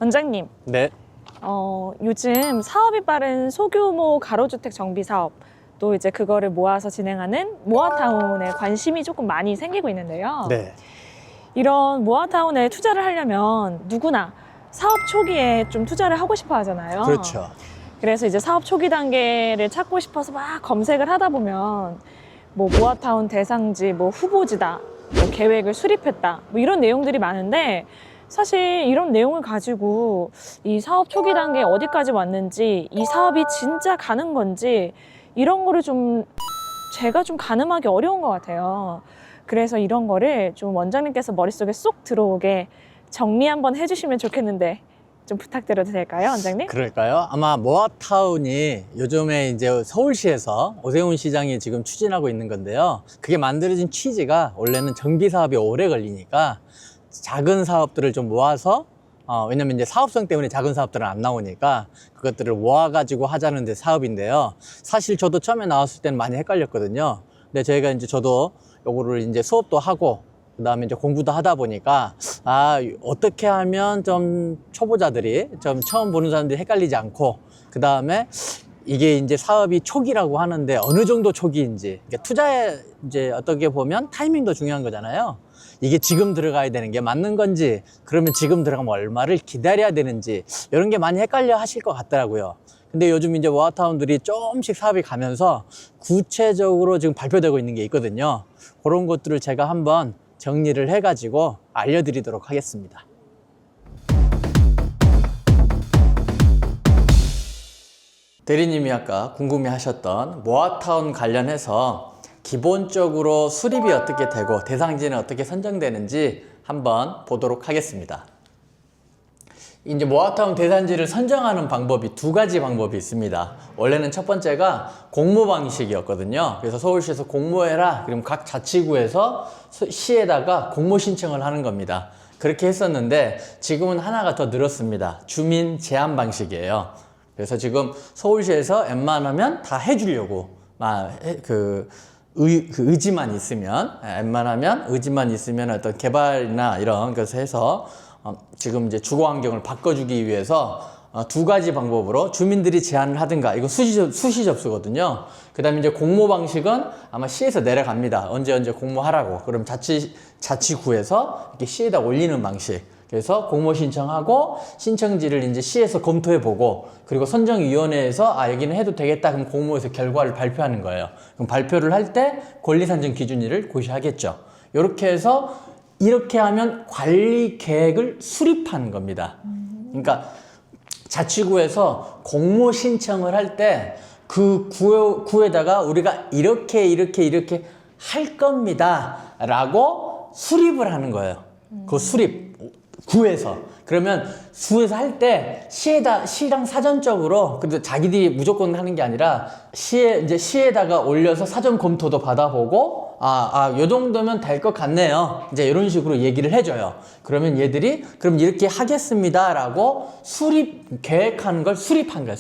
원장님, 네. 요즘 사업이 빠른 소규모 가로주택 정비 사업, 또 이제 그거를 모아서 진행하는 모아타운에 관심이 조금 많이 생기고 있는데요. 네. 이런 모아타운에 투자를 하려면 누구나 사업 초기에 좀 투자를 하고 싶어 하잖아요. 그렇죠. 그래서 이제 사업 초기 단계를 찾고 싶어서 막 검색을 하다 보면 뭐 모아타운 대상지, 뭐 후보지다, 뭐 계획을 수립했다, 뭐 이런 내용들이 많은데 사실 이런 내용을 가지고 이 사업 초기 단계에 어디까지 왔는지, 이 사업이 진짜 가는 건지 이런 거를 좀 제가 좀 가늠하기 어려운 것 같아요. 그래서 이런 거를 좀 원장님께서 머릿속에 쏙 들어오게 정리 한번 해주시면 좋겠는데 좀 부탁드려도 될까요, 원장님? 그럴까요? 아마 모아타운이 요즘에 이제 서울시에서 오세훈 시장이 지금 추진하고 있는 건데요. 그게 만들어진 취지가 원래는 정비 사업이 오래 걸리니까 작은 사업들을 좀 모아서 왜냐면 이제 사업성 때문에 작은 사업들은 안 나오니까 그것들을 모아가지고 하자는 데 사업인데요. 사실 저도 처음에 나왔을 때는 많이 헷갈렸거든요. 근데 저희가 이제 저도 요거를 이제 수업도 하고 그다음에 이제 공부도 하다 보니까 어떻게 하면 좀 초보자들이 좀 처음 보는 사람들이 헷갈리지 않고 그다음에 이게 이제 사업이 초기라고 하는데 어느 정도 초기인지 그러니까 투자에 이제 어떻게 보면 타이밍도 중요한 거잖아요. 이게 지금 들어가야 되는 게 맞는 건지 그러면 지금 들어가면 얼마를 기다려야 되는지 이런 게 많이 헷갈려 하실 것 같더라고요. 근데 요즘 이제 모아타운들이 조금씩 사업이 가면서 구체적으로 지금 발표되고 있는 게 있거든요. 그런 것들을 제가 한번 정리를 해가지고 알려드리도록 하겠습니다. 대리님이 아까 궁금해 하셨던 모아타운 관련해서 기본적으로 수립이 어떻게 되고 대상지는 어떻게 선정되는지 한번 보도록 하겠습니다. 이제 모아타운 대상지를 선정하는 방법이 두 가지 방법이 있습니다. 원래는 첫 번째가 공모 방식이었거든요. 그래서 서울시에서 공모해라. 그럼 각 자치구에서 시에다가 공모 신청을 하는 겁니다. 그렇게 했었는데 지금은 하나가 더 늘었습니다. 주민 제한 방식이에요. 그래서 지금 서울시에서 웬만하면 다 해주려고 의지만 있으면 웬만하면 의지만 있으면 어떤 개발이나 이런 것을 해서 지금 이제 주거 환경을 바꿔주기 위해서 두 가지 방법으로 주민들이 제안을 하든가 이거 수시 접수거든요. 그 다음에 이제 공모 방식은 아마 시에서 내려갑니다. 언제 공모하라고. 그럼 자치구에서 이렇게 시에다 올리는 방식. 그래서 공모 신청하고 신청지를 이제 시에서 검토해 보고 그리고 선정위원회에서 여기는 해도 되겠다 그럼 공모에서 결과를 발표하는 거예요. 그럼 발표를 할 때 권리산정 기준일을 고시하겠죠. 이렇게 해서 이렇게 하면 관리 계획을 수립하는 겁니다. 그러니까 자치구에서 공모 신청을 할 때 그 구에다가 우리가 이렇게 할 겁니다 라고 수립을 하는 거예요. 그 수립 구에서 그러면 구에서 할 때 시랑 사전적으로 근데 자기들이 무조건 하는 게 아니라 시에다가 올려서 사전 검토도 받아보고 요 정도면 될 것 같네요. 이제 이런 식으로 얘기를 해줘요. 그러면 얘들이 그럼 이렇게 하겠습니다라고 계획하는 걸 수립한 거예요.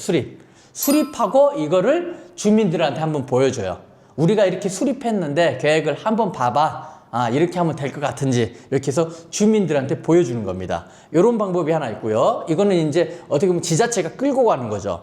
수립하고 이거를 주민들한테 한번 보여줘요. 우리가 이렇게 수립했는데 계획을 한번 봐봐. 이렇게 하면 될 것 같은지 이렇게 해서 주민들한테 보여주는 겁니다. 이런 방법이 하나 있고요. 이거는 이제 어떻게 보면 지자체가 끌고 가는 거죠.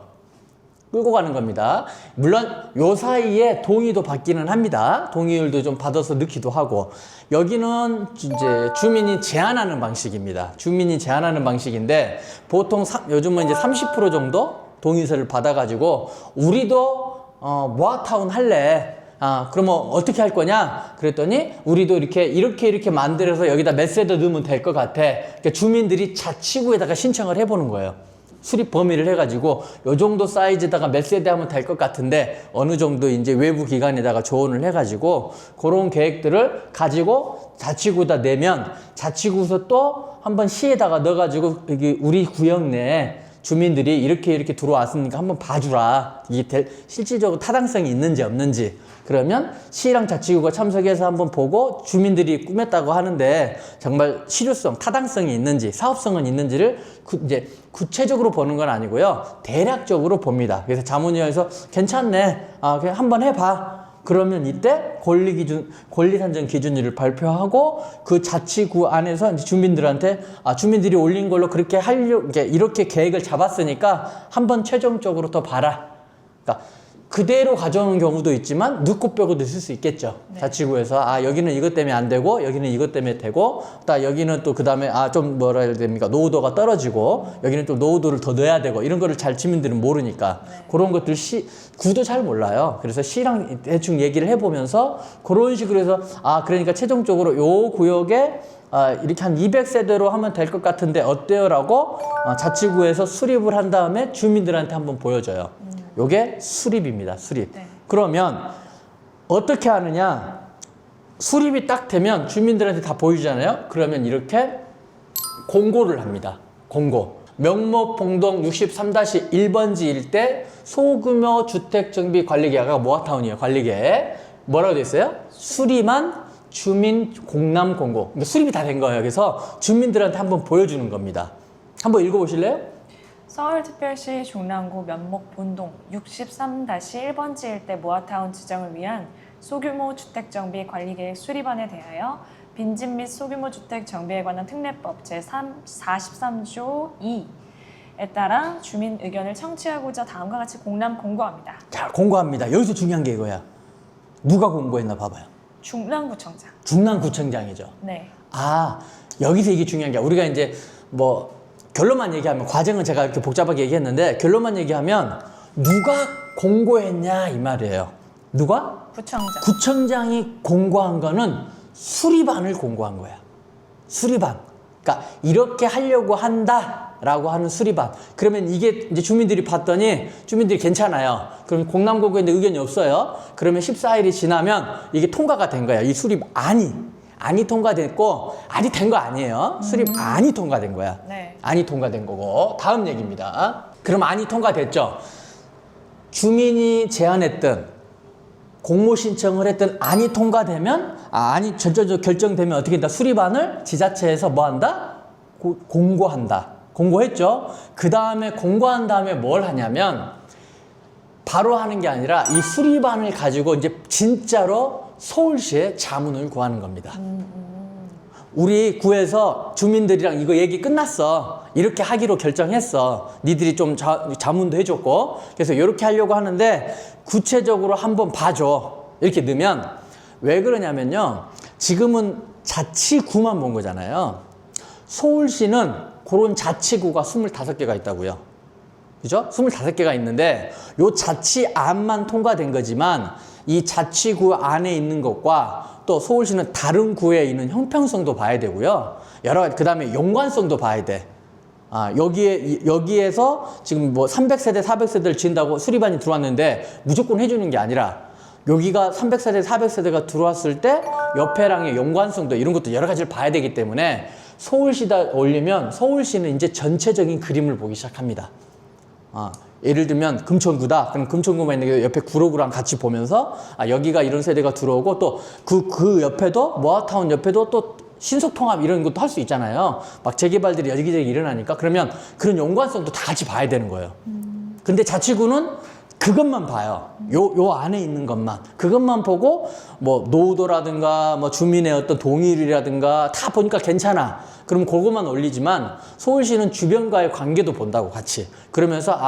끌고 가는 겁니다. 물론 요 사이에 동의도 받기는 합니다. 동의율도 좀 받아서 넣기도 하고 여기는 이제 주민이 제안하는 방식입니다. 주민이 제안하는 방식인데 보통 요즘은 이제 30% 정도 동의서를 받아가지고 우리도 모아타운 할래. 그러면 어떻게 할 거냐? 그랬더니 우리도 이렇게 만들어서 여기다 몇 세대 넣으면 될 것 같아. 그러니까 주민들이 자치구에다가 신청을 해보는 거예요. 수립 범위를 해가지고 요 정도 사이즈에다가 몇 세대 하면 될 것 같은데 어느 정도 이제 외부 기관에다가 조언을 해가지고 그런 계획들을 가지고 자치구에다 내면 자치구에서 또 한번 시에다가 넣어가지고 여기 우리 구역 내에 주민들이 이렇게 들어왔으니까 한번 봐주라. 이게 실질적으로 타당성이 있는지 없는지. 그러면 시랑 자치구가 참석해서 한번 보고 주민들이 꾸몄다고 하는데 정말 실효성, 타당성이 있는지, 사업성은 있는지를 이제 구체적으로 보는 건 아니고요. 대략적으로 봅니다. 그래서 자문위원회에서 괜찮네. 그냥 한번 해봐. 그러면 이때 권리 산정 기준일을 발표하고 그 자치구 안에서 이제 주민들한테 주민들이 올린 걸로 그렇게 이렇게 계획을 잡았으니까 한번 최종적으로 더 봐라. 그러니까 그대로 가져오는 경우도 있지만 넣고 빼고도 있을 수 있겠죠. 네. 자치구에서 여기는 이것 때문에 안 되고 여기는 이것 때문에 되고 여기는 또 그다음에 좀 뭐라 해야 됩니까? 노후도가 떨어지고 여기는 좀 노후도를 더 넣어야 되고 이런 거를 잘 주민들은 모르니까 네. 그런 것들 구도 잘 몰라요. 그래서 시랑 대충 얘기를 해보면서 그런 식으로 해서 그러니까 최종적으로 요 구역에 이렇게 한 200세대로 하면 될 것 같은데 어때요? 라고 자치구에서 수립을 한 다음에 주민들한테 한번 보여줘요. 요게 수립입니다. 수립. 네. 그러면 어떻게 하느냐? 수립이 딱 되면 주민들한테 다 보여주잖아요. 그러면 이렇게 공고를 합니다. 공고. 명목봉동 63-1번지 일대 소규모 주택정비관리계약가 모아타운이에요. 관리계획. 뭐라고 돼 있어요? 수립한 주민 공람 공고. 그러니까 수립이 다 된 거예요. 그래서 주민들한테 한번 보여주는 겁니다. 한번 읽어보실래요? 서울특별시 중랑구 면목본동 63-1번지 일대 모아타운 지정을 위한 소규모 주택정비 관리계획 수립안에 대하여 빈집 및 소규모 주택 정비에 관한 특례법 제43조 2에 따라 주민 의견을 청취하고자 다음과 같이 공람 공고합니다. 자, 공고합니다. 여기서 중요한 게 이거야. 누가 공고했나 봐봐요. 중랑구청장. 중랑구청장이죠. 네. 여기서 이게 중요한 게 우리가 이제 뭐 결론만 얘기하면 과정은 제가 이렇게 복잡하게 얘기했는데 결론만 얘기하면 누가 공고했냐 이 말이에요. 누가? 구청장. 구청장이 공고한 거는 수립안을 공고한 거야. 수립안. 그러니까 이렇게 하려고 한다라고 하는 수립안. 그러면 이게 이제 주민들이 봤더니 주민들이 괜찮아요. 그럼 공람공고인데 의견이 없어요. 그러면 14일이 지나면 이게 통과가 된 거야. 이 수립안이. 안이 통과됐고 안이 된 거 아니에요. 수립안이 통과된 거야. 네. 안이 통과된 거고. 다음 얘기입니다. 그럼 안이 통과됐죠. 주민이 제안했던 공모 신청을 했던 안이 통과되면 안이 전적으로 결정되면 어떻게 된다? 수립안을 지자체에서 뭐 한다? 공고한다. 공고했죠. 그 다음에 공고한 다음에 뭘 하냐면 바로 하는 게 아니라 이 수립안을 가지고 이제 진짜로 서울시에 자문을 구하는 겁니다. 우리 구에서 주민들이랑 이거 얘기 끝났어. 이렇게 하기로 결정했어. 니들이 좀 자문도 해줬고. 그래서 이렇게 하려고 하는데 구체적으로 한번 봐줘. 이렇게 넣으면 왜 그러냐면요. 지금은 자치구만 본 거잖아요. 서울시는 그런 자치구가 25개가 있다고요. 그죠? 25개가 있는데 요 자치안만 통과된 거지만 이 자치구 안에 있는 것과 또 서울시는 다른 구에 있는 형평성도 봐야 되고요. 여러 가지, 그 다음에 연관성도 봐야 돼. 여기에서 지금 뭐 300세대, 400세대를 지은다고 수립안이 들어왔는데 무조건 해주는 게 아니라 여기가 300세대, 400세대가 들어왔을 때 옆에랑의 연관성도 이런 것도 여러 가지를 봐야 되기 때문에 서울시다 올리면 서울시는 이제 전체적인 그림을 보기 시작합니다. 예를 들면 금천구다. 그럼 금천구만 있는 게 옆에 구로구랑 같이 보면서 여기가 이런 세대가 들어오고 또 그 옆에도 모아타운 옆에도 또 신속통합 이런 것도 할 수 있잖아요. 막 재개발들이 여기저기 일어나니까 그러면 그런 연관성도 다 같이 봐야 되는 거예요. 근데 자치구는 그것만 봐요. 요 안에 있는 것만. 그것만 보고 뭐 노후도라든가 뭐 주민의 어떤 동의율이라든가 다 보니까 괜찮아. 그럼 그것만 올리지만 서울시는 주변과의 관계도 본다고 같이. 그러면서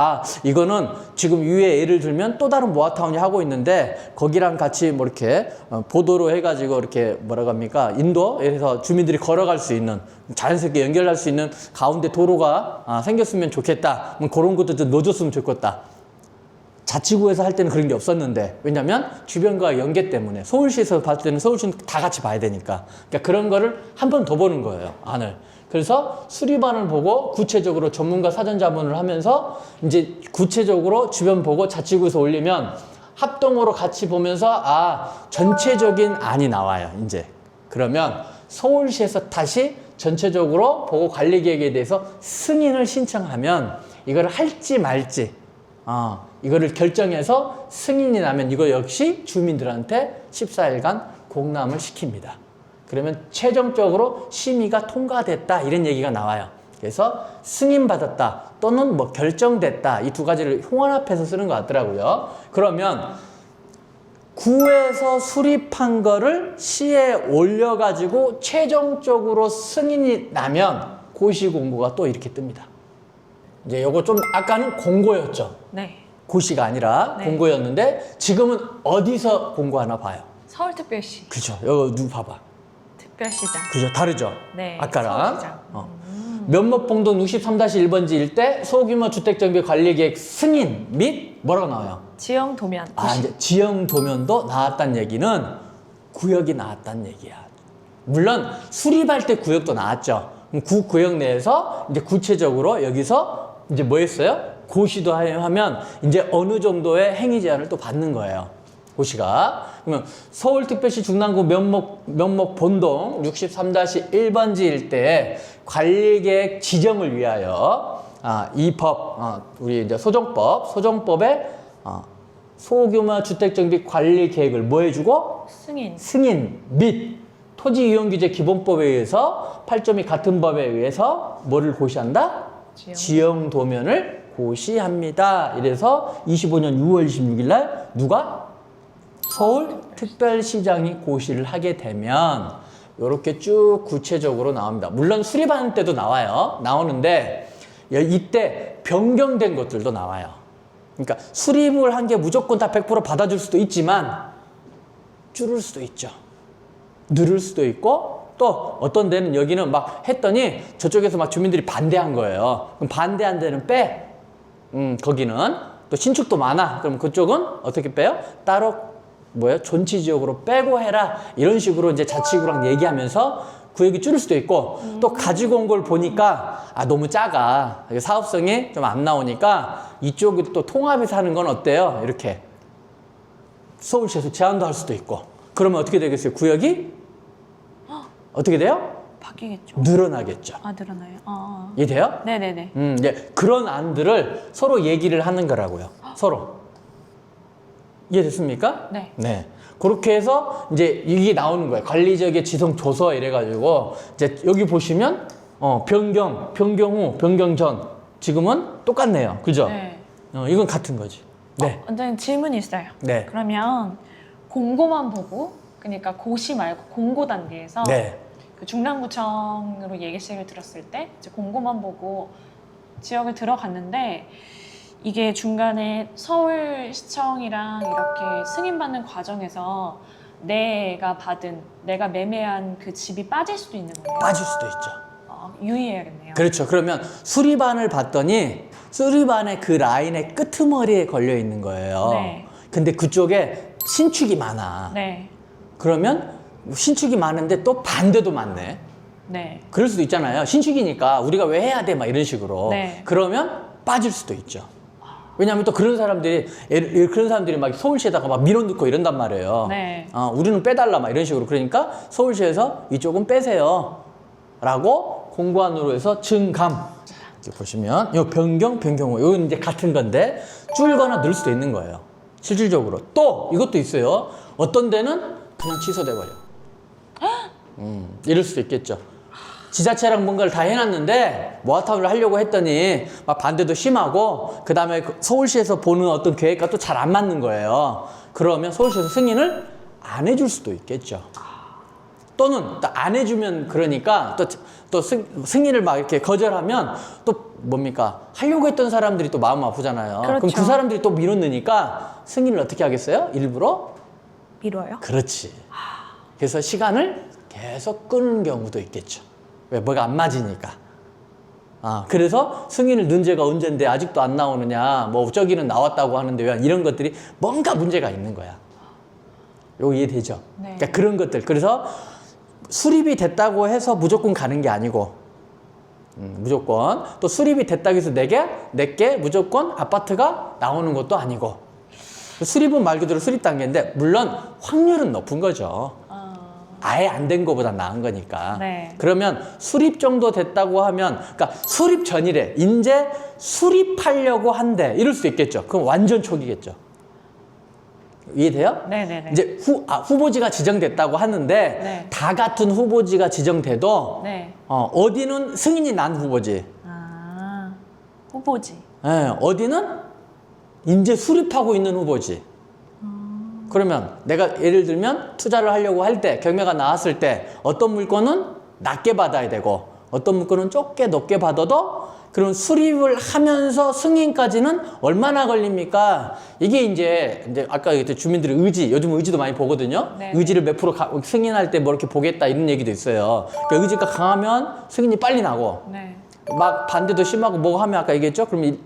이거는 지금 위에 예를 들면 또 다른 모아타운이 하고 있는데 거기랑 같이 뭐 이렇게 보도로 해가지고 이렇게 뭐라고 합니까? 인도에서 주민들이 걸어갈 수 있는 자연스럽게 연결할 수 있는 가운데 도로가 생겼으면 좋겠다. 뭐 그런 것도 좀 넣어줬으면 좋겠다. 자치구에서 할 때는 그런 게 없었는데 왜냐면 주변과 연계 때문에 서울시에서 봤을 때는 서울시는 다 같이 봐야 되니까 그러니까 그런 거를 한 번 더 보는 거예요. 안을. 그래서 수립안을 보고 구체적으로 전문가 사전 자문을 하면서 이제 구체적으로 주변 보고 자치구에서 올리면 합동으로 같이 보면서 전체적인 안이 나와요. 이제 그러면 서울시에서 다시 전체적으로 보고 관리계획에 대해서 승인을 신청하면 이걸 할지 말지 이거를 결정해서 승인이 나면 이거 역시 주민들한테 14일간 공람을 시킵니다. 그러면 최종적으로 심의가 통과됐다 이런 얘기가 나와요. 그래서 승인받았다 또는 뭐 결정됐다 이 두 가지를 혼합해서 쓰는 것 같더라고요. 그러면 구에서 수립한 거를 시에 올려가지고 최종적으로 승인이 나면 고시 공고가 또 이렇게 뜹니다. 이제 요거 좀 아까는 공고였죠. 네. 고시가 아니라 네. 공고였는데 지금은 어디서 공고하나 봐요. 서울특별시 그죠? 이거 누구 봐봐. 특별시장. 그죠? 다르죠? 네. 아까랑. 서울시장. 면목봉동 63-1번지 일대 소규모 주택정비관리계획 승인 및 뭐라고 나와요? 지형 도면. 아, 이제 지형 도면도 나왔다는 얘기는 구역이 나왔다는 얘기야. 물론 수립할 때 구역도 나왔죠. 그럼 구 구역 내에서 이제 구체적으로 여기서 이제 뭐 했어요? 고시도 하면 이제 어느 정도의 행위 제한을 또 받는 거예요. 고시가. 그러면 서울특별시 중랑구 면목 본동 63-1번지 일대에 관리계획 지정을 위하여 이 법, 우리 이제 소정법에 소규모 주택정비 관리 계획을 뭐 해주고? 승인 및 토지이용규제 기본법에 의해서 8.2 같은 법에 의해서 뭐를 고시한다? 지형도면을 고시합니다. 이래서 25년 6월 26일 날 누가? 서울특별시장이 고시를 하게 되면 이렇게 쭉 구체적으로 나옵니다. 물론 수립하는 때도 나오는데 이때 변경된 것들도 나와요. 그러니까 수립을 한 게 무조건 다 100% 받아줄 수도 있지만 줄을 수도 있죠. 늘을 수도 있고 또 어떤 데는 여기는 막 했더니 저쪽에서 막 주민들이 반대한 거예요. 그럼 반대한 데는 빼. 거기는 또 신축도 많아. 그럼 그쪽은 어떻게 빼요? 따로 존치 지역으로 빼고 해라. 이런 식으로 이제 자치구랑 얘기하면서 구역이 줄일 수도 있고 또 가지고 온 걸 보니까 너무 작아. 사업성이 좀 안 나오니까 이쪽이 또 통합해서 하는 건 어때요? 이렇게 서울시에서 제한도 할 수도 있고 그러면 어떻게 되겠어요? 구역이 어떻게 돼요? 바뀌겠죠. 늘어나겠죠. 늘어나요. 이해돼요? 네네네. 이제 그런 안들을 서로 얘기를 하는 거라고요. 서로. 이해됐습니까? 네. 네. 그렇게 해서 이제 이게 나오는 거예요. 관리지역의 지성 조서 이래가지고 이제 여기 보시면 변경 후, 변경 전 지금은 똑같네요. 그죠? 네. 이건 같은 거지. 네. 원장님 질문이 있어요. 네. 그러면 공고만 보고 그러니까 고시 말고 공고 단계에서 네. 그 중랑구청으로 예시를 들었을 때 이제 공고만 보고 지역을 들어갔는데 이게 중간에 서울시청이랑 이렇게 승인받는 과정에서 내가 매매한 그 집이 빠질 수도 있는 거예요? 빠질 수도 있죠. 유의해야겠네요. 그렇죠. 그러면 수리반을 봤더니 수리반의 그 라인의 끄트머리에 걸려 있는 거예요. 네. 근데 그쪽에 신축이 많아. 네. 그러면 신축이 많은데 또 반대도 많네. 네. 그럴 수도 있잖아요. 신축이니까 우리가 왜 해야 돼? 막 이런 식으로. 네. 그러면 빠질 수도 있죠. 왜냐하면 또 그런 사람들이 막 서울시에다가 막 민원 넣고 이런단 말이에요. 네. 우리는 빼달라 막 이런 식으로. 그러니까 서울시에서 이쪽은 빼세요. 라고 공고안으로 해서 증감. 이렇게 보시면 요 변경 후 이건 이제 같은 건데 줄거나 늘 수도 있는 거예요. 실질적으로. 또 이것도 있어요. 어떤 데는 그냥 취소돼 버려. 이럴 수도 있겠죠. 지자체랑 뭔가를 다 해놨는데 모아타운을 하려고 했더니 막 반대도 심하고 그 다음에 서울시에서 보는 어떤 계획과 또 잘 안 맞는 거예요. 그러면 서울시에서 승인을 안 해줄 수도 있겠죠. 또는 또 안 해주면 그러니까 또 승인을 막 이렇게 거절하면 또 뭡니까? 하려고 했던 사람들이 또 마음 아프잖아요. 그렇죠. 그럼 그 사람들이 또 민원 넣으니까 승인을 어떻게 하겠어요? 일부러? 미뤄요? 그렇지. 그래서 시간을 계속 끄는 경우도 있겠죠. 왜? 뭐가 안 맞으니까. 그래서 승인을 넣은 지가 언젠데 아직도 안 나오느냐, 뭐 저기는 나왔다고 하는데 왜 이런 것들이 뭔가 문제가 있는 거야. 이거 이해되죠? 네. 그러니까 그런 것들. 그래서 수립이 됐다고 해서 무조건 가는 게 아니고, 무조건 또 수립이 됐다고 해서 내게 무조건 아파트가 나오는 것도 아니고, 수립은 말 그대로 수립 단계인데 물론 확률은 높은 거죠. 아예 안 된 거보다 나은 거니까. 네. 그러면 수립 정도 됐다고 하면, 그러니까 수립 전이래. 이제 수립하려고 한대. 이럴 수도 있겠죠. 그럼 완전 초기겠죠. 이해돼요? 네네네. 이제 후보지가 지정됐다고 하는데 네. 다 같은 후보지가 지정돼도 네. 어디는 승인이 난 후보지. 후보지. 어디는 이제 수립하고 있는 후보지. 그러면 내가 예를 들면 투자를 하려고 할 때 경매가 나왔을 때 어떤 물건은 낮게 받아야 되고 어떤 물건은 좁게 높게 받아도 그럼 수립을 하면서 승인까지는 얼마나 걸립니까? 이게 이제 아까 얘기했던 주민들의 의지, 요즘 의지도 많이 보거든요. 네. 의지를 몇 프로 승인할 때 뭐 이렇게 보겠다 이런 얘기도 있어요. 그러니까 의지가 강하면 승인이 빨리 나고 네. 막 반대도 심하고 뭐 하면 아까 얘기했죠? 그럼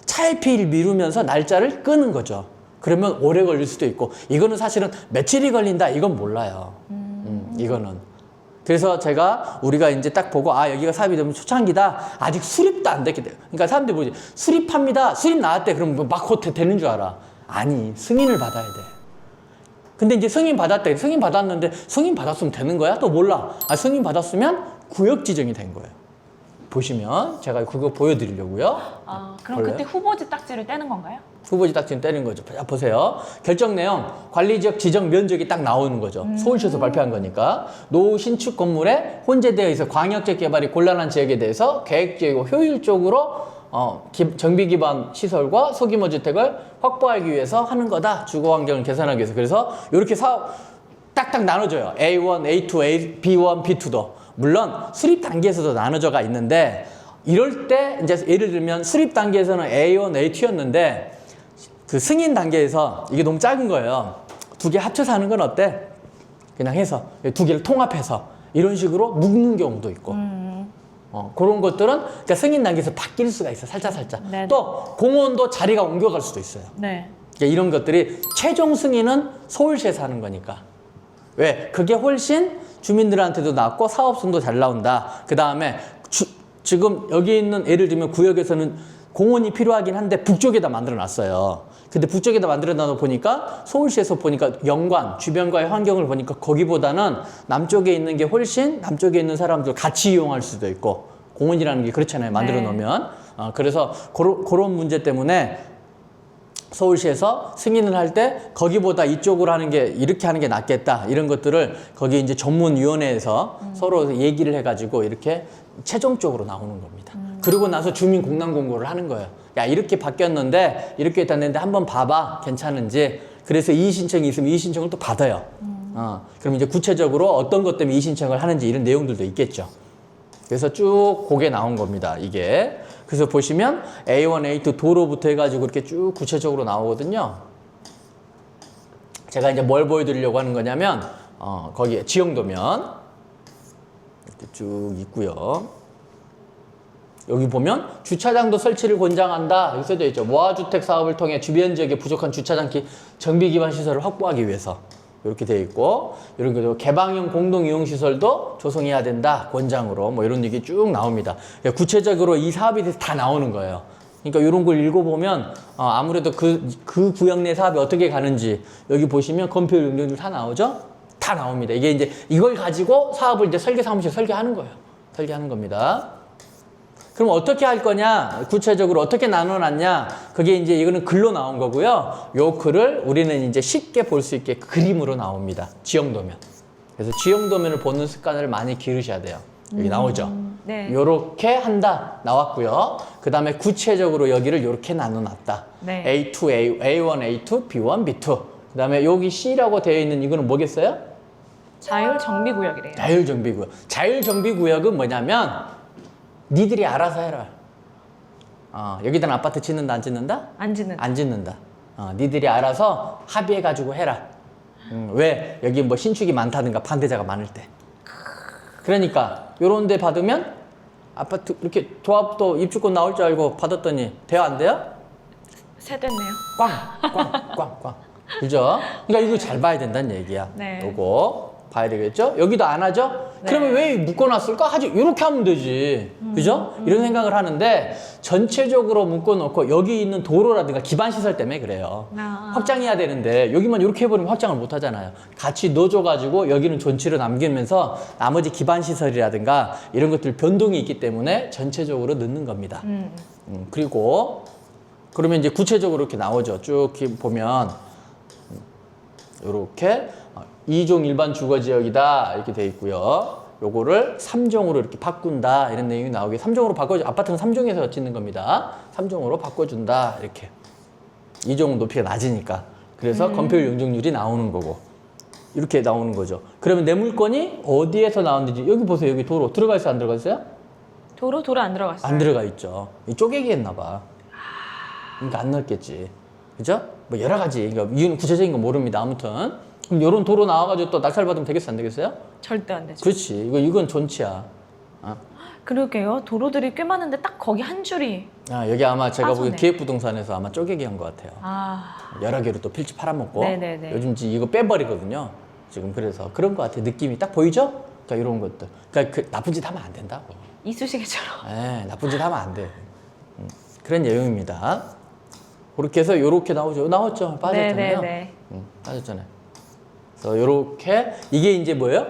차일피일 미루면서 날짜를 끄는 거죠. 그러면 오래 걸릴 수도 있고 이거는 사실은 며칠이 걸린다 이건 몰라요. 이거는. 그래서 우리가 이제 딱 보고 여기가 사업이 되면 초창기다. 아직 수립도 안 됐기 때문에. 그러니까 사람들이 뭐지? 수립합니다. 수립 나왔대. 그럼 막 곧 되는 줄 알아. 아니, 승인을 받아야 돼. 근데 이제 승인 받았대. 승인 받았는데 승인 받았으면 되는 거야? 또 몰라. 승인 받았으면 구역 지정이 된 거예요. 보시면 제가 그거 보여드리려고요. 그럼 볼래요? 그때 후보지 딱지를 떼는 건가요? 후보지 딱지는 떼는 거죠. 자, 보세요. 결정 내용, 관리지역 지정 면적이 딱 나오는 거죠. 서울시에서 발표한 거니까. 노후 신축 건물에 혼재되어 있어 광역적 개발이 곤란한 지역에 대해서 계획적이고 효율적으로 정비 기반 시설과 소규모 주택을 확보하기 위해서 하는 거다. 주거 환경을 개선하기 위해서. 그래서 이렇게 사업 딱딱 나눠줘요. A1, A2, B1, B2도. 물론 수립 단계에서도 나눠져가 있는데 이럴 때 이제 예를 들면 수립 단계에서는 A1, A2였는데 그 승인 단계에서 이게 너무 작은 거예요. 두 개 합쳐서 하는 건 어때? 그냥 해서 두 개를 통합해서 이런 식으로 묶는 경우도 있고 그런 것들은 그러니까 승인 단계에서 바뀔 수가 있어 살짝. 네네. 또 공원도 자리가 옮겨갈 수도 있어요. 네. 그러니까 이런 것들이 최종 승인은 서울시에서 하는 거니까. 왜? 그게 훨씬 주민들한테도 낫고 사업성도 잘 나온다. 그 다음에 지금 여기 있는 예를 들면 구역에서는 공원이 필요하긴 한데 북쪽에다 만들어 놨어요. 근데 북쪽에다 만들어 놔 보니까 서울시에서 보니까 연관, 주변과의 환경을 보니까 거기보다는 남쪽에 있는 게 훨씬 남쪽에 있는 사람들 같이 이용할 수도 있고 공원이라는 게 그렇잖아요. 만들어 놓으면. 그래서 그런 문제 때문에 서울시에서 승인을 할 때 거기보다 이쪽으로 하는 게 이렇게 하는 게 낫겠다 이런 것들을 거기 이제 전문위원회에서 서로 얘기를 해가지고 이렇게 최종적으로 나오는 겁니다. 그리고 나서 주민 공람 공고를 하는 거예요. 야 이렇게 바뀌었는데 이렇게 됐는데 한번 봐봐 괜찮은지. 그래서 이의 신청이 있으면 이의 신청을 또 받아요. 그럼 이제 구체적으로 어떤 것 때문에 이의 신청을 하는지 이런 내용들도 있겠죠. 그래서 쭉 그게 나온 겁니다. 이게. 그래서 보시면 A1, A2 도로부터 해가지고 이렇게 쭉 구체적으로 나오거든요. 제가 이제 뭘 보여드리려고 하는 거냐면 거기에 지형도면 이렇게 쭉 있고요. 여기 보면 주차장도 설치를 권장한다. 여기 써져 있죠. 모아주택 사업을 통해 주변 지역에 부족한 주차장 정비 기반 시설을 확보하기 위해서. 이렇게 되어 있고 이런 거 개방형 공동 이용 시설도 조성해야 된다 권장으로 뭐 이런 얘기 쭉 나옵니다. 그러니까 구체적으로 이 사업에 대해서 다 나오는 거예요. 그러니까 이런 걸 읽어보면 아무래도 그 구역 내 사업이 어떻게 가는지 여기 보시면 검표 용도들 다 나오죠. 다 나옵니다. 이게 이제 이걸 가지고 사업을 이제 설계 사무실 설계하는 거예요. 설계하는 겁니다. 그럼 어떻게 할 거냐? 구체적으로 어떻게 나눠놨냐? 그게 이제 이거는 글로 나온 거고요. 요 글을 우리는 이제 쉽게 볼 수 있게 그림으로 나옵니다. 지형도면. 그래서 지형도면을 보는 습관을 많이 기르셔야 돼요. 여기 나오죠? 네. 요렇게 한다. 나왔고요. 그 다음에 구체적으로 여기를 요렇게 나눠놨다. 네. A1, A2, B1, B2. 그 다음에 여기 C라고 되어 있는 이거는 뭐겠어요? 자율정비구역이래요. 자율정비구역. 자율정비구역은 뭐냐면 니들이 알아서 해라. 여기다 아파트 짓는다 안 짓는다? 안 짓는. 안 짓는다. 니들이 알아서 합의해가지고 해라. 왜? 여기 뭐 신축이 많다든가 반대자가 많을 때. 그러니까 요런 데 받으면 아파트 이렇게 조합도 입주권 나올 줄 알고 받았더니 돼요 안 돼요? 세됐네요. 꽝. 그죠? 그러니까 이거 잘 봐야 된다는 얘기야. 네. 요거 봐야 되겠죠? 여기도 안 하죠? 네. 그러면 왜 묶어놨을까? 하지 이렇게 하면 되지. 그죠? 이런 생각을 하는데 전체적으로 묶어놓고 여기 있는 도로라든가 기반시설 때문에 그래요. 확장해야 되는데 여기만 이렇게 해버리면 확장을 못 하잖아요. 같이 넣어줘가지고 여기는 존치로 남기면서 나머지 기반시설이라든가 이런 것들 변동이 있기 때문에 전체적으로 넣는 겁니다. 그리고 그러면 이제 구체적으로 이렇게 나오죠. 쭉 보면 이렇게 2종 일반 주거지역이다 이렇게 돼 있고요. 요거를 3종으로 이렇게 바꾼다 이런 내용이 나오게 3종으로 바꿔줘. 아파트는 3종에서 짓는 겁니다. 3종으로 바꿔준다 이렇게. 2종은 높이가 낮으니까. 그래서 건폐율 용적률이 나오는 거고 이렇게 나오는 거죠. 그러면 내 물건이 어디에서 나왔는지 여기 보세요. 여기 도로 들어가 있어 안 들어가 있어요? 도로 안 들어갔어요. 안 들어가 있죠. 이 쪼개기 했나 봐. 그러니까 안 넣었겠지. 그죠? 뭐 여러 가지. 그러니까 이유는 구체적인 건 모릅니다. 아무튼 그럼 이런 도로 나와가지고 또 낙찰 받으면 되겠어 안 되겠어요? 절대 안 되죠. 그렇지. 이건 존치야. 그러게요. 도로들이 꽤 많은데 딱 거기 한 줄이. 여기 아마 제가 보기엔 빠졌네. 기획부동산에서 아마 쪼개기 한 것 같아요. 아, 여러 개로 또 필지 팔아먹고 네네네. 요즘 이거 빼버리거든요. 지금 그래서 그런 것 같아. 느낌이 딱 보이죠? 그러니까 이런 것들. 그러니까 그 나쁜 짓 하면 안 된다고. 이쑤시개처럼. 나쁜 짓 하면 안 돼. 그런 내용입니다. 그렇게 해서 요렇게 나오죠. 나왔죠? 빠졌잖아요. 네네네. 빠졌잖아요. 그래서 요렇게 이게 이제 뭐예요?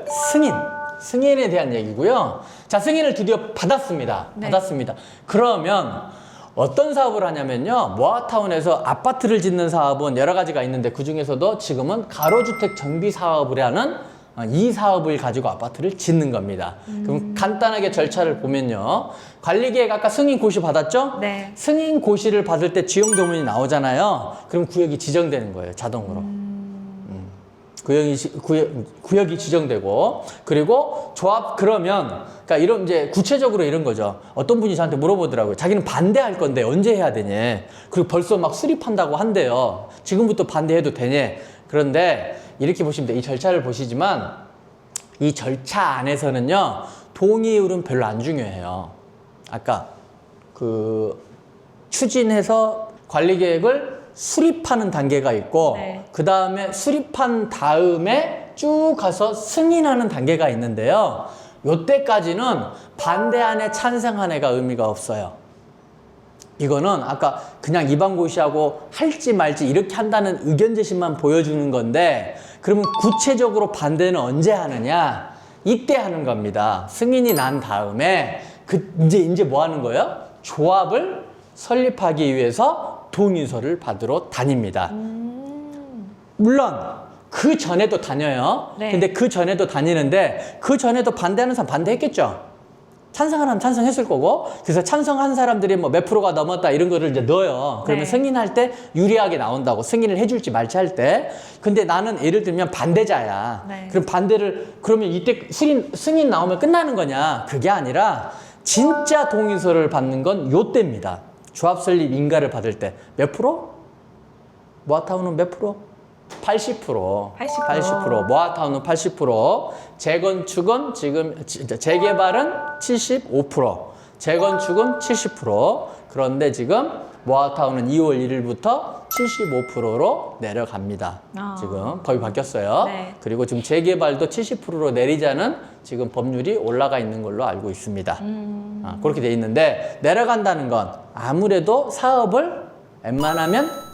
승인에 대한 얘기고요. 자, 승인을 드디어 받았습니다. 네. 받았습니다. 그러면 어떤 사업을 하냐면요. 모아타운에서 아파트를 짓는 사업은 여러 가지가 있는데 그 중에서도 지금은 가로주택 정비 사업을 하는 이 사업을 가지고 아파트를 짓는 겁니다. 그럼 간단하게 절차를 보면요. 관리계획 아까 승인 고시 받았죠? 네. 승인 고시를 받을 때 지형조문이 나오잖아요. 그럼 구역이 지정되는 거예요. 자동으로. 구역이 지정되고 그리고 조합 그러면 그러니까 이런 이제 구체적으로 이런 거죠. 어떤 분이 저한테 물어보더라고요. 자기는 반대할 건데 언제 해야 되냐. 그리고 벌써 막 수립한다고 한대요. 지금부터 반대해도 되냐. 그런데 이렇게 보시면 돼요. 이 절차를 보시지만 이 절차 안에서는요. 동의율은 별로 안 중요해요. 아까 그 추진해서 관리계획을 수립하는 단계가 있고 네. 그 다음에 수립한 다음에 쭉 가서 승인하는 단계가 있는데요. 요때까지는 반대안에 찬성안에가 의미가 없어요. 이거는 아까 그냥 이방고시하고 할지 말지 이렇게 한다는 의견 제시만 보여주는 건데 그러면 구체적으로 반대는 언제 하느냐? 이때 하는 겁니다. 승인이 난 다음에 이제 뭐 하는 거예요? 조합을 설립하기 위해서 동의서를 받으러 다닙니다. 물론 그 전에도 다녀요. 네. 근데 그 전에도 다니는데 그 전에도 반대하는 사람 반대했겠죠. 찬성하는 사람 찬성했을 거고 그래서 찬성한 사람들이 뭐 몇 프로가 넘었다 이런 거를 이제 넣어요. 그러면 네. 승인할 때 유리하게 나온다고 승인을 해줄지 말지 할 때. 근데 나는 예를 들면 반대자야. 네. 그럼 반대를 그러면 이때 승인 나오면 끝나는 거냐? 그게 아니라 진짜 동의서를 받는 건 요때입니다. 조합 설립 인가를 받을 때 몇 프로? 모아타운은 몇 프로? 80%. 80%. 모아타운은 80%. 재건축은 지금 재개발은 75%. 재건축은 70%. 그런데 지금 모아타운은 2월 1일부터 75%로 내려갑니다. 지금 법이 바뀌었어요. 네. 그리고 지금 재개발도 70%로 내리자는 지금 법률이 올라가 있는 걸로 알고 있습니다. 그렇게 돼 있는데 내려간다는 건 아무래도 사업을 웬만하면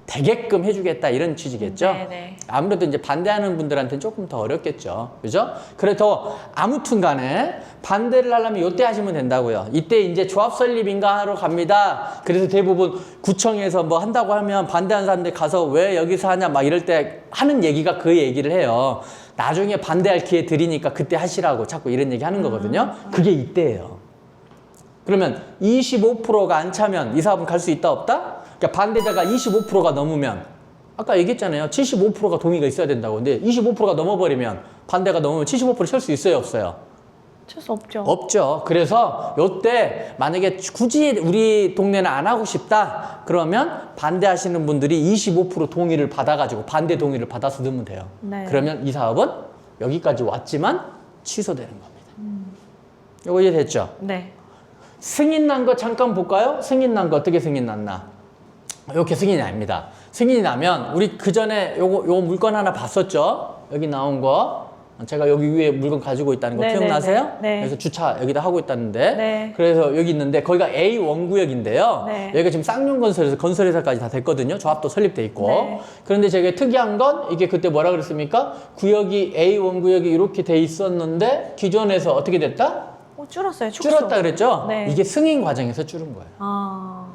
되게끔 해주겠다 이런 취지겠죠. 네네. 아무래도 이제 반대하는 분들한테는 조금 더 어렵겠죠. 그죠? 그래도 아무튼 간에 반대를 하려면 이때 하시면 된다고요. 이때 이제 조합 설립 인가하러 갑니다. 그래서 대부분 구청에서 뭐 한다고 하면 반대하는 사람들 가서 왜 여기서 하냐 막 이럴 때 하는 얘기가 그 얘기를 해요. 나중에 반대할 기회 드리니까 그때 하시라고 자꾸 이런 얘기 하는 거거든요. 그게 이때예요. 그러면 25%가 안 차면 이 사업은 갈 수 있다 없다? 그러니까 반대자가 25%가 넘으면 아까 얘기했잖아요. 75%가 동의가 있어야 된다고. 근데 25%가 넘어버리면 반대가 넘으면 75% 칠 수 있어요 없어요? 칠 수 없죠. 없죠. 그래서 요때 만약에 굳이 우리 동네는 안 하고 싶다 그러면 반대하시는 분들이 25% 동의를 받아가지고 반대 동의를 받아서 넣으면 돼요. 네. 그러면 이 사업은 여기까지 왔지만 취소되는 겁니다. 요거 이해됐죠? 네. 승인 난 거 잠깐 볼까요? 승인 난 거 어떻게 승인 났나? 이렇게 승인이 납니다. 승인이 나면 우리 그 전에 요거 물건 하나 봤었죠? 여기 나온 거 제가 여기 위에 물건 가지고 있다는 거 네, 기억나세요? 네, 네. 그래서 주차 여기다 하고 있다는데 네. 그래서 여기 있는데 거기가 A1 구역인데요. 네. 여기가 지금 쌍용건설에서 건설회사까지 다 됐거든요. 조합도 설립돼 있고. 네. 그런데 제가 특이한 건 이게 그때 뭐라 그랬습니까? 구역이 A1 구역이 이렇게 돼 있었는데 기존에서 어떻게 됐다? 줄었어요. 축소. 줄었다 그랬죠? 네. 이게 승인 과정에서 줄은 거예요.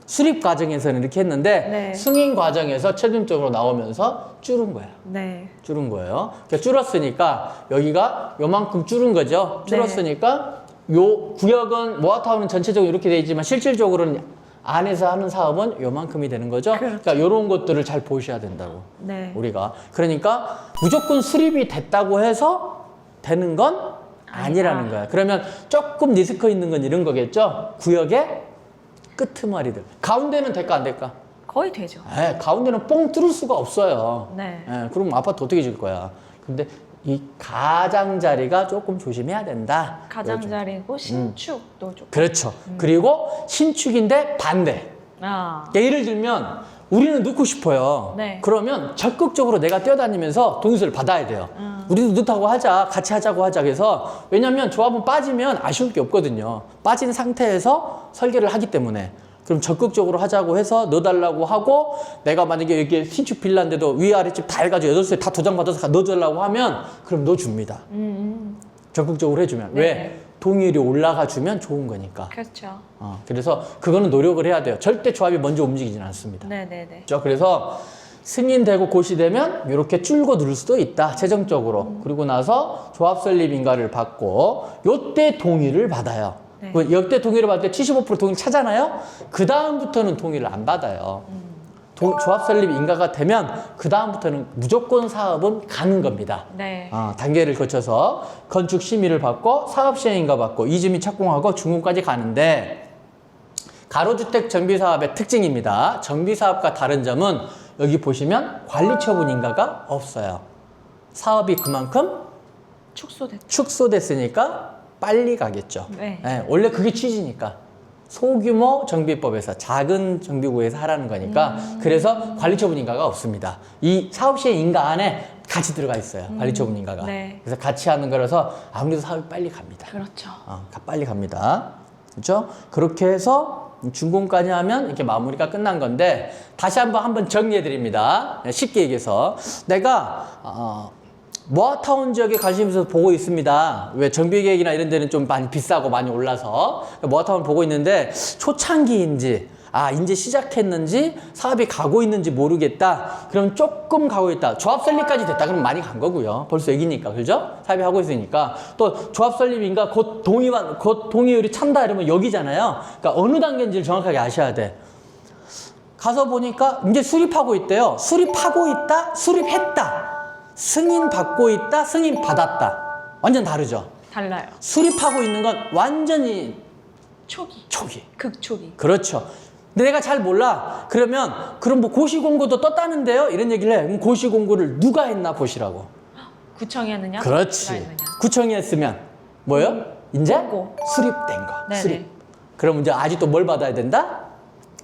수립 과정에서는 이렇게 했는데 네. 승인 과정에서 최종적으로 나오면서 줄은 거야. 네. 줄은 거예요. 그러니까 줄었으니까 여기가 요만큼 줄은 거죠. 줄었으니까 요 구역은 모아타운은 전체적으로 이렇게 돼 있지만 실질적으로는 안에서 하는 사업은 요만큼이 되는 거죠. 그러니까 이런 것들을 잘 보셔야 된다고. 네. 우리가. 그러니까 무조건 수립이 됐다고 해서 되는 건 아니라는 거야. 그러면 조금 리스크 있는 건 이런 거겠죠. 구역의 끄트머리들. 가운데는 될까 안 될까? 거의 되죠. 가운데는 뻥 뚫을 수가 없어요. 네. 그럼 아파트 어떻게 질 거야? 근데 이 가장자리가 조금 조심해야 된다. 가장자리고 신축도 좀. 그렇죠. 그리고 신축인데 반대. 아. 예를 들면 우리는 넣고 싶어요. 네. 그러면 적극적으로 내가 뛰어다니면서 동의서를 받아야 돼요. 우리도 넣다고 하자, 같이 하자고 하자. 그래서 왜냐하면 조합은 빠지면 아쉬울 게 없거든요. 빠진 상태에서 설계를 하기 때문에. 그럼 적극적으로 하자고 해서 넣어달라고 하고 내가 만약에 여기 신축 빌라인데도 위아래집 다 해가지고 8개 다 도장받아서 넣어달라고 하면 그럼 넣어줍니다. 적극적으로 해주면. 네. 왜? 동의율이 올라가 주면 좋은 거니까. 그렇죠. 그래서 그거는 노력을 해야 돼요. 절대 조합이 먼저 움직이지는 않습니다. 네네네. 그래서 승인되고 고시되면 이렇게 줄고 누를 수도 있다. 재정적으로. 그리고 나서 조합 설립 인가를 받고 요때 동의를 받아요. 네. 역대 동의를 받을 때 75% 동의 차잖아요. 그 다음부터는 동의를 안 받아요. 조합 설립 인가가 되면 그 다음부터는 무조건 사업은 가는 겁니다. 네. 단계를 거쳐서 건축 심의를 받고 사업 시행 인가 받고 이주민 착공하고 준공까지 가는데 가로주택 정비사업의 특징입니다. 정비사업과 다른 점은 여기 보시면 관리처분 인가가 없어요. 사업이 그만큼 축소됐으니까 빨리 가겠죠. 네. 원래 그게 취지니까. 소규모 정비법에서 작은 정비구에서 하라는 거니까 그래서 관리처분 인가가 없습니다. 이 사업시행 인가 안에 같이 들어가 있어요. 관리처분 인가가. 네. 그래서 같이 하는 거라서 아무래도 사업이 빨리 갑니다. 그렇죠. 빨리 갑니다. 그렇죠? 그렇게 해서 준공까지 하면 이렇게 마무리가 끝난 건데 다시 한번 정리해 드립니다. 쉽게 얘기해서 내가 모아타운 지역에 관심 있어서 보고 있습니다. 왜 정비계획이나 이런 데는 좀 많이 비싸고 많이 올라서 모아타운 보고 있는데 초창기인지 이제 시작했는지 사업이 가고 있는지 모르겠다. 그럼 조금 가고 있다. 조합 설립까지 됐다. 그럼 많이 간 거고요. 벌써 여기니까 그죠? 사업이 하고 있으니까 또 조합 설립인가 곧 동의율이 찬다 이러면 여기잖아요. 그러니까 어느 단계인지를 정확하게 아셔야 돼. 가서 보니까 이제 수립하고 있대요. 수립하고 있다. 수립했다. 승인 받고 있다, 승인 받았다. 완전 다르죠? 달라요. 수립하고 있는 건 완전히 초기. 극초기. 그렇죠. 근데 내가 잘 몰라. 그럼 뭐 고시공고도 떴다는데요? 이런 얘기를 해. 그럼 고시공고를 누가 했나 보시라고. 구청이 했느냐? 그렇지. 누가 했느냐? 구청이 했으면 뭐예요? 이제 공고. 수립된 거. 네네. 수립. 그럼 이제 아직도 뭘 받아야 된다?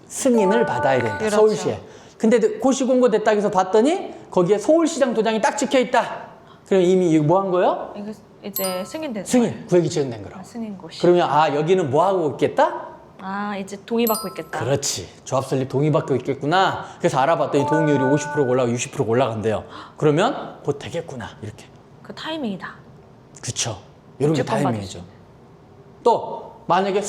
승인을 받아야 된다. 그렇죠. 서울시에. 근데 고시공고 됐다 해서 봤더니 거기에 서울시장 도장이 딱 찍혀 있다. 그럼 이미 이거 뭐 한 거예요? 이거 이제 승인됐어요. 승인. 구역이 지정된 거라고. 승인고시. 그러면 여기는 뭐 하고 있겠다? 이제 동의받고 있겠다. 그렇지. 조합 설립 동의받고 있겠구나. 그래서 알아봤더니 동의율이 50%가 올라가고 60%가 올라간대요. 그러면 곧 되겠구나. 이렇게. 그 타이밍이다. 그쵸. 이런 게 무조건 타이밍이죠. 또 만약에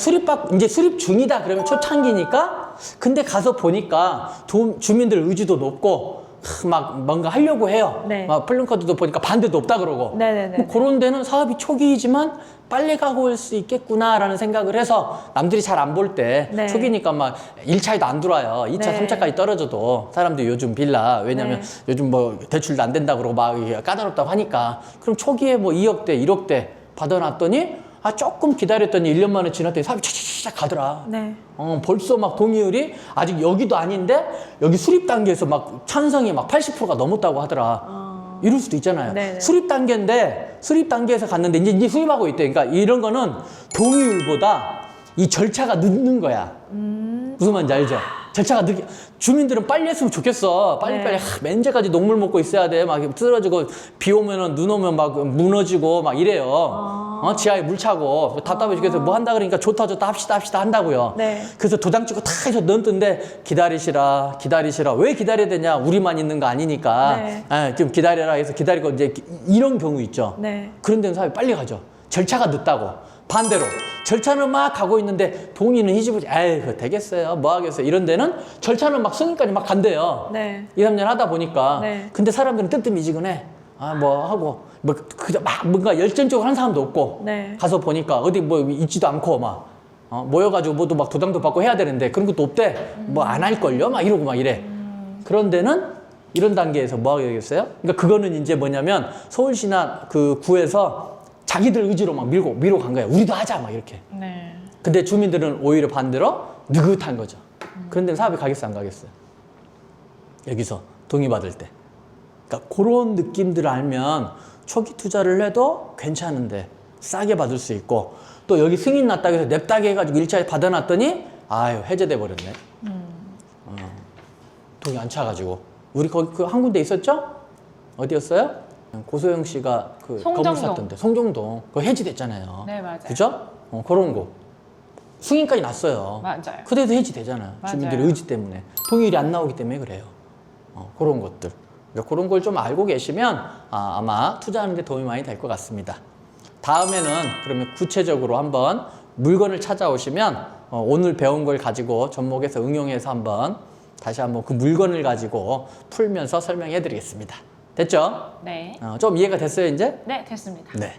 이제 수립 중이다 그러면 초창기니까 근데 가서 보니까 주민들 의지도 높고 막 뭔가 하려고 해요. 네. 막 플랜카드도 보니까 반대도 없다 그러고. 네네네. 뭐 그런 데는 사업이 초기이지만 빨리 가고 올 수 있겠구나라는 생각을 해서 남들이 잘 안 볼 때 네. 초기니까 막 1차에도 안 들어와요. 2차, 네. 3차까지 떨어져도 사람들이 요즘 빌라 왜냐면 네. 요즘 뭐 대출도 안 된다 그러고 막 이게 까다롭다고 하니까 그럼 초기에 뭐 2억대, 1억대 받아놨더니 조금 기다렸더니 1년 만에 지났더니 사업이 차차차차 가더라. 네. 벌써 막 동의율이 아직 여기도 아닌데 여기 수립 단계에서 막 찬성이 막 80%가 넘었다고 하더라. 이럴 수도 있잖아요. 네네. 수립 단계인데 수립 단계에서 갔는데 이제 수립하고 있대. 그러니까 이런 거는 동의율보다 이 절차가 늦는 거야. 무슨 말인지 알죠? 절차가 늦게 주민들은 빨리 했으면 좋겠어. 빨리빨리 네. 언제까지 녹물 먹고 있어야 돼. 막 쓰러지고 비 오면은 눈 오면 막 무너지고 막 이래요. 지하에 물 차고 답답해 죽겠어. 뭐 한다 그러니까 좋다 합시다 한다고요. 네. 그래서 도장 찍고 다 해서 넣었는데 기다리시라. 왜 기다려야 되냐? 우리만 있는 거 아니니까. 네. 좀 기다려라 해서 기다리고 이제 이런 경우 있죠. 네. 그런 데는 사람이 빨리 가죠. 절차가 늦다고. 반대로 절차는 막 가고 있는데 동의는 희지부지 그거 되겠어요 뭐 하겠어요 이런 데는 절차는 막 승인까지 막 간대요. 네. 2, 3년 하다 보니까. 네. 근데 사람들은 뜨뜻미지근해. 뭐 하고 그저 막 뭔가 열정적으로 한 사람도 없고. 네. 가서 보니까 어디 뭐 있지도 않고 막 모여가지고 뭐도 막 도장도 받고 해야 되는데 그런 것도 없대. 뭐 안 할걸요? 막 이러고 막 이래. 그런 데는 이런 단계에서 뭐 하게 되겠어요? 그러니까 그거는 이제 뭐냐면 서울시나 그 구에서 자기들 의지로 막 밀고 간 거야. 우리도 하자 막 이렇게. 네. 근데 주민들은 오히려 반대로 느긋한 거죠. 그런데 사업이 가겠어 안 가겠어요? 여기서 동의받을 때. 그러니까 그런 느낌들을 알면 초기 투자를 해도 괜찮은데 싸게 받을 수 있고 또 여기 승인 났다고 해서 냅다게 해가지고 일자리 받아놨더니 아유 해제돼 버렸네. 동의 안 차가지고 우리 거기 그 한 군데 있었죠? 어디였어요? 고소영 씨가 그 송정동. 건물 샀던데 송정동 그거 해지됐잖아요. 네, 맞아요. 그죠? 그런 거 승인까지 났어요. 맞아요. 그래도 해지되잖아요. 맞아요. 주민들의 의지 때문에 동의율이 안 나오기 때문에 그래요. 그런 것들. 그러니까 그런 걸 좀 알고 계시면 아마 투자하는 데 도움이 많이 될 것 같습니다. 다음에는 그러면 구체적으로 한번 물건을 찾아오시면 오늘 배운 걸 가지고 접목해서 응용해서 한번 다시 한번 그 물건을 가지고 풀면서 설명해 드리겠습니다. 됐죠? 네. 좀 이해가 됐어요, 이제? 네, 됐습니다. 네.